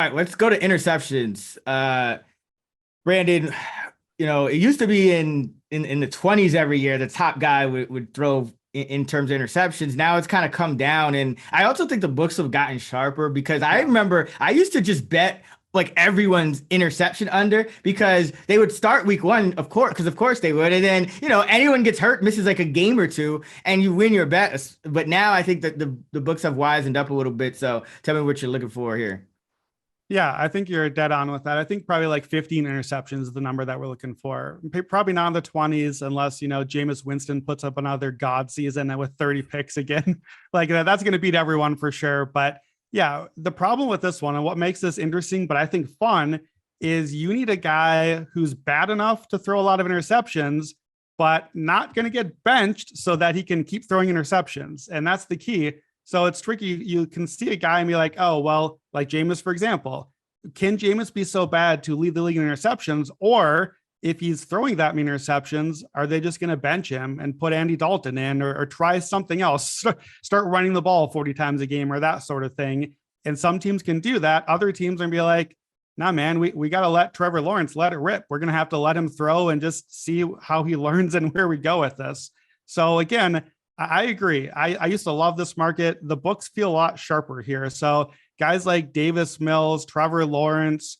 All right, let's go to interceptions. Brandon, it used to be in the 20s every year, the top guy would throw in terms of interceptions. Now it's kind of come down. And I also think the books have gotten sharper because I Yeah. remember I used to just bet like everyone's interception under because they would start week one, of course, because of course they would. And then, anyone gets hurt, misses like a game or two, and you win your bet. But now I think that the books have wisened up a little bit. So tell me what you're looking for here. Yeah, I think you're dead on with that. I think probably like 15 interceptions is the number that we're looking for. Probably not in the 20s unless, Jameis Winston puts up another god season with 30 picks again. Like that's going to beat everyone for sure. But yeah, the problem with this one and what makes this interesting, but I think fun is you need a guy who's bad enough to throw a lot of interceptions, but not going to get benched so that he can keep throwing interceptions. And that's the key. So it's tricky. You can see a guy and be like, oh, well, like Jameis, for example, can Jameis be so bad to lead the league in interceptions? Or if he's throwing that many interceptions, are they just going to bench him and put Andy Dalton in or try something else, start running the ball 40 times a game or that sort of thing? And some teams can do that. Other teams are going to be like, nah, man, we got to let Trevor Lawrence let it rip. We're going to have to let him throw and just see how he learns and where we go with this. So again, I agree. I used to love this market. The books feel a lot sharper here. So guys like Davis Mills, Trevor Lawrence,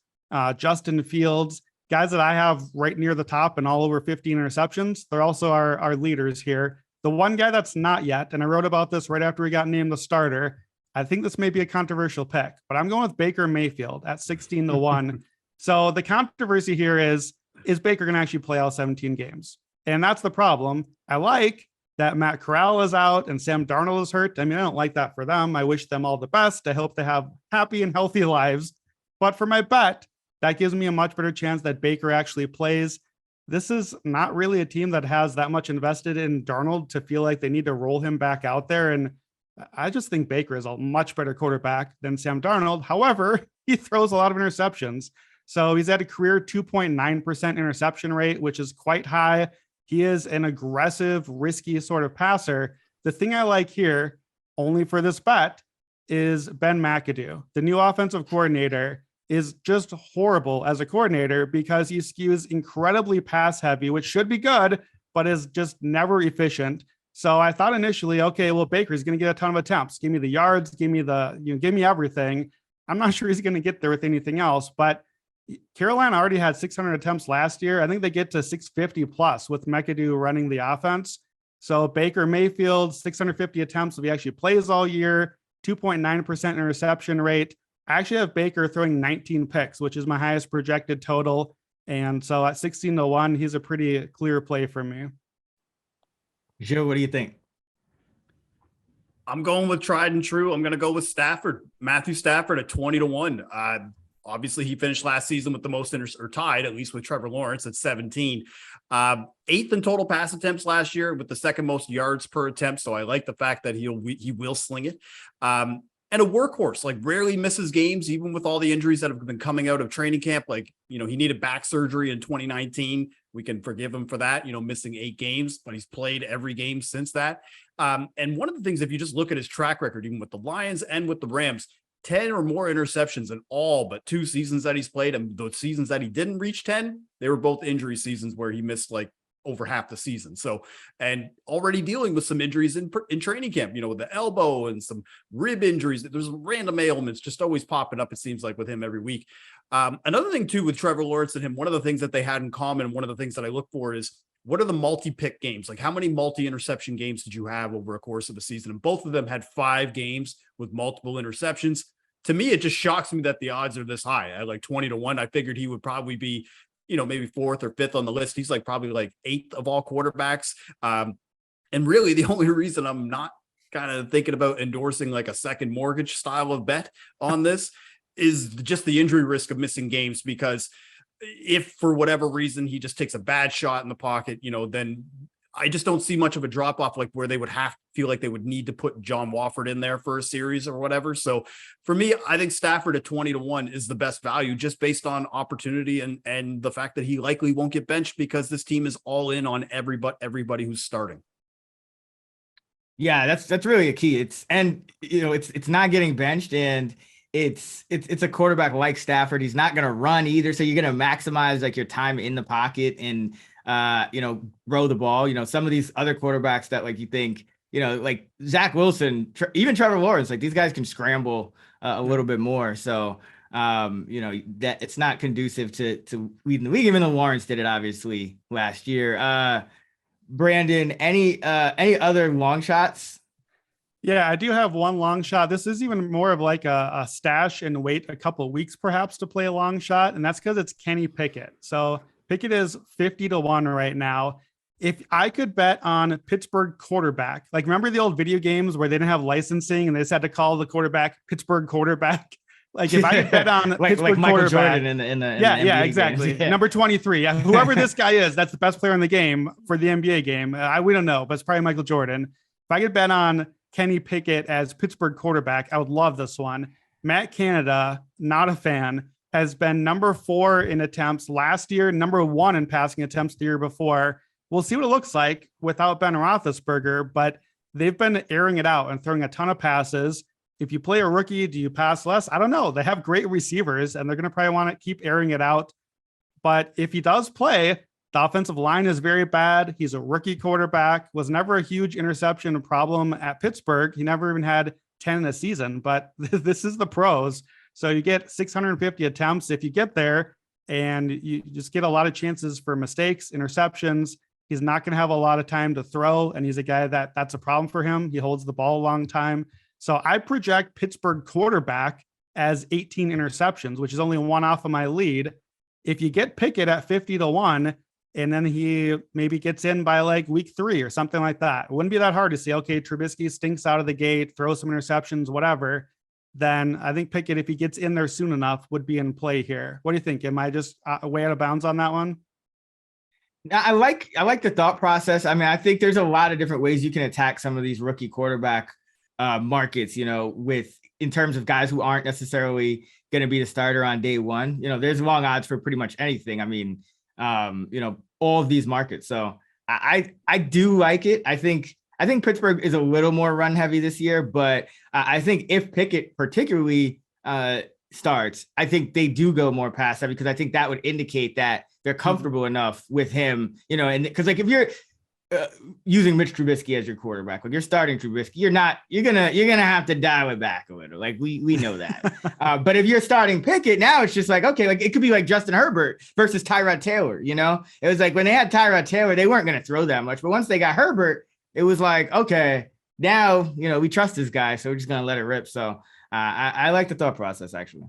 Justin Fields, guys that I have right near the top and all over 15 interceptions, they're also our leaders here. The one guy that's not yet, and I wrote about this right after he got named the starter, I think this may be a controversial pick, but I'm going with Baker Mayfield at 16-1. So the controversy here is Baker going to actually play all 17 games? And that's the problem. I like that Matt Corral is out and Sam Darnold is hurt. I mean, I don't like that for them. I wish them all the best. I hope they have happy and healthy lives. But for my bet, that gives me a much better chance that Baker actually plays. This is not really a team that has that much invested in Darnold to feel like they need to roll him back out there. And I just think Baker is a much better quarterback than Sam Darnold. However, he throws a lot of interceptions. So he's at a career 2.9% interception rate, which is quite high. He is an aggressive, risky sort of passer. The thing I like here, only for this bet, is Ben McAdoo. The new offensive coordinator is just horrible as a coordinator because he skews incredibly pass heavy, which should be good, but is just never efficient. So I thought initially, okay, well, Baker's going to get a ton of attempts. Give me the yards, give me everything. I'm not sure he's going to get there with anything else, but Carolina already had 600 attempts last year. I think they get to 650 plus with McAdoo running the offense. So Baker Mayfield, 650 attempts if he actually plays all year, 2.9% interception rate. I actually have Baker throwing 19 picks, which is my highest projected total. And so at 16-1, he's a pretty clear play for me. Joe, what do you think? I'm going with tried and true. I'm going to go with Matthew Stafford at 20-1. Obviously, he finished last season with the most or tied, at least with Trevor Lawrence at 17. Eighth in total pass attempts last year with the second most yards per attempt. So I like the fact that he will sling it. And a workhorse, like rarely misses games, even with all the injuries that have been coming out of training camp. Like, he needed back surgery in 2019. We can forgive him for that, missing 8 games, but he's played every game since that. And one of the things, if you just look at his track record, even with the Lions and with the Rams, 10 or more interceptions in all but 2 seasons that he's played. And those seasons that he didn't reach 10, they were both injury seasons where he missed like over half the season. So, and already dealing with some injuries in training camp, with the elbow and some rib injuries. There's random ailments just always popping up, it seems like, with him every week. Another thing too, with Trevor Lawrence and him, one of the things that they had in common, one of the things that I look for is, what are the multi-pick games? Like, how many multi-interception games did you have over a course of a season? And both of them had 5 games with multiple interceptions. To me, it just shocks me that the odds are this high. At like 20-1, I figured he would probably be, maybe 4th or 5th on the list. He's like probably like 8th of all quarterbacks. And really the only reason I'm not kind of thinking about endorsing like a second mortgage style of bet on this is just the injury risk of missing games, because if for whatever reason he just takes a bad shot in the pocket, then I just don't see much of a drop off, like where they would feel like they would need to put John Wofford in there for a series or whatever. So for me, I think Stafford at 20-1 is the best value, just based on opportunity and the fact that he likely won't get benched because this team is all in on everybody who's starting. Yeah, that's really a key. It's not getting benched, and it's a quarterback like Stafford. He's not going to run either. So you're going to maximize like your time in the pocket and, throw the ball. Some of these other quarterbacks that like you think, like Zach Wilson, even Trevor Lawrence, like these guys can scramble a little bit more. So, that it's not conducive to leading the league. Even though Lawrence did it obviously last year. Brandon, any other long shots? Yeah, I do have one long shot. This is even more of like a stash and wait a couple of weeks perhaps to play a long shot. And that's because it's Kenny Pickett. So Pickett is 50-1 right now. If I could bet on Pittsburgh quarterback, like remember the old video games where they didn't have licensing and they just had to call the quarterback Pittsburgh quarterback? Like if I could bet on like Pittsburgh Michael quarterback, Jordan in the yeah, NBA exactly. games. Yeah. Number 23, whoever this guy is, that's the best player in the game for the NBA game. We don't know, but it's probably Michael Jordan. If I could bet on Kenny Pickett as Pittsburgh quarterback, I would love this one. Matt Canada, not a fan, has been number 4 in attempts last year, number 1 in passing attempts the year before. We'll see what it looks like without Ben Roethlisberger, but they've been airing it out and throwing a ton of passes. If you play a rookie, do you pass less? I don't know. They have great receivers and they're going to probably want to keep airing it out. But if he does play, the offensive line is very bad. He's a rookie quarterback, was never a huge interception problem at Pittsburgh. He never even had 10 in a season, but this is the pros. So you get 650 attempts if you get there, and you just get a lot of chances for mistakes, interceptions. He's not going to have a lot of time to throw, and he's a guy that's a problem for him. He holds the ball a long time. So I project Pittsburgh quarterback as 18 interceptions, which is only one off of my lead. If you get Pickett at 50-1, and then he maybe gets in by like week 3 or something like that, it wouldn't be that hard to say, okay, Trubisky stinks out of the gate, throw some interceptions, whatever. Then I think Pickett, if he gets in there soon enough, would be in play here. What do you think? Am I just way out of bounds on that one? I like the thought process. I mean, I think there's a lot of different ways you can attack some of these rookie quarterback markets, in terms of guys who aren't necessarily going to be the starter on day one. There's long odds for pretty much anything. I mean, all of these markets. So I do like it. I think Pittsburgh is a little more run heavy this year, but I think if Pickett particularly starts, I think they do go more pass heavy because I think that would indicate that they're comfortable enough with him, and because like if you're using Mitch Trubisky as your quarterback, like you're starting Trubisky, you're gonna have to dial it back a little. Like we know that. But if you're starting Pickett, now it's just like, okay, like it could be like Justin Herbert versus Tyrod Taylor. It was like when they had Tyrod Taylor, they weren't gonna throw that much, but once they got Herbert, it was like, okay, now we trust this guy, so we're just gonna let it rip. So I like the thought process actually.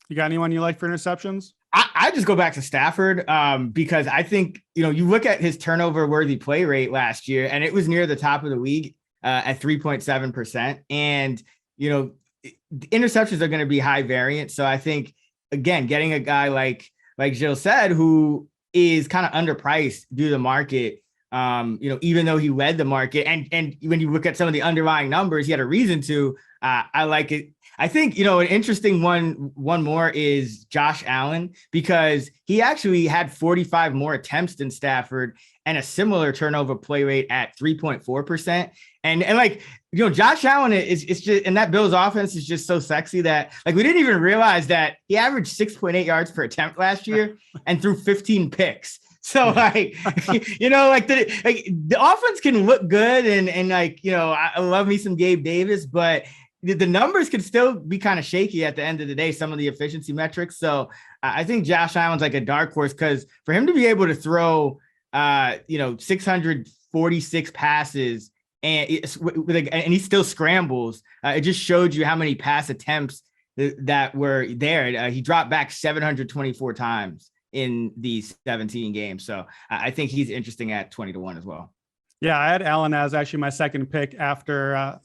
You got anyone you like for interceptions? I just go back to Stafford because I think, you look at his turnover worthy play rate last year and it was near the top of the league at 3.7%. And, interceptions are going to be high variant. So I think, again, getting a guy like Jill said, who is kind of underpriced due to the market, even though he led the market. And when you look at some of the underlying numbers, he had a reason to. I like it. I think, an interesting one more is Josh Allen, because he actually had 45 more attempts than Stafford and a similar turnover play rate at 3.4%. And like, Josh Allen is just, and that Bills offense is just so sexy that like, we didn't even realize that he averaged 6.8 yards per attempt last year and threw 15 picks. So like, the offense can look good and like, I love me some Gabe Davis, but the numbers could still be kind of shaky at the end of the day, some of the efficiency metrics. So I think Josh Allen's like a dark horse because for him to be able to throw, 646 passes and he still scrambles, it just showed you how many pass attempts that were there. He dropped back 724 times in these 17 games. So I think he's interesting at 20-1 as well. Yeah, I had Allen as actually my second pick after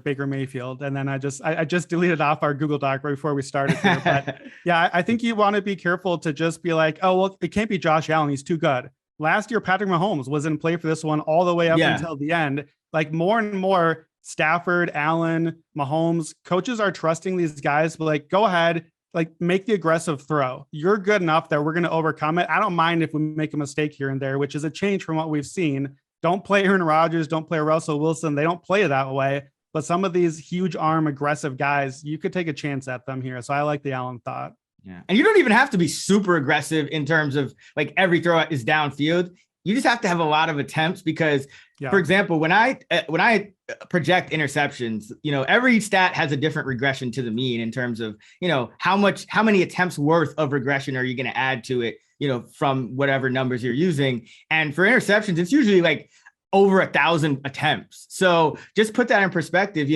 Baker Mayfield. And then I just deleted off our Google Doc right before we started here. But yeah, I think you want to be careful to just be like, oh, well, it can't be Josh Allen. He's too good. Last year, Patrick Mahomes was in play for this one all the way up until the end. Like more and more Stafford, Allen, Mahomes, coaches are trusting these guys, but like, go ahead, like make the aggressive throw. You're good enough that we're going to overcome it. I don't mind if we make a mistake here and there, which is a change from what we've seen. Don't play Aaron Rodgers. Don't play Russell Wilson. They don't play that way. but some of these huge arm aggressive guys, you could take a chance at them here. So I like the Allen thought. Yeah. And you don't even have to be super aggressive in terms of like every throw is downfield. You just have to have a lot of attempts because, for example, when I project interceptions, every stat has a different regression to the mean in terms of, how many attempts worth of regression are you going to add to it, from whatever numbers you're using. And for interceptions, it's usually like over 1,000 attempts. So just put that in perspective,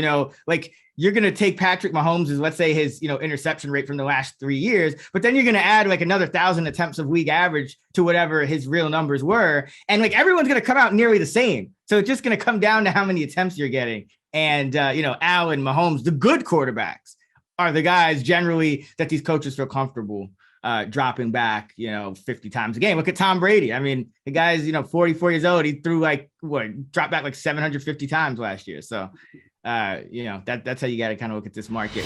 like you're going to take Patrick Mahomes' let's say his, interception rate from the last 3 years, but then you're going to add like another 1,000 attempts of week average to whatever his real numbers were. And like everyone's going to come out nearly the same. So it's just going to come down to how many attempts you're getting. And, Allen, Mahomes, the good quarterbacks are the guys generally that these coaches feel comfortable dropping back, 50 times a game. Look at Tom Brady. I mean, the guy's, 44 years old. He threw dropped back like 750 times last year. So, that's how you got to kind of look at this market.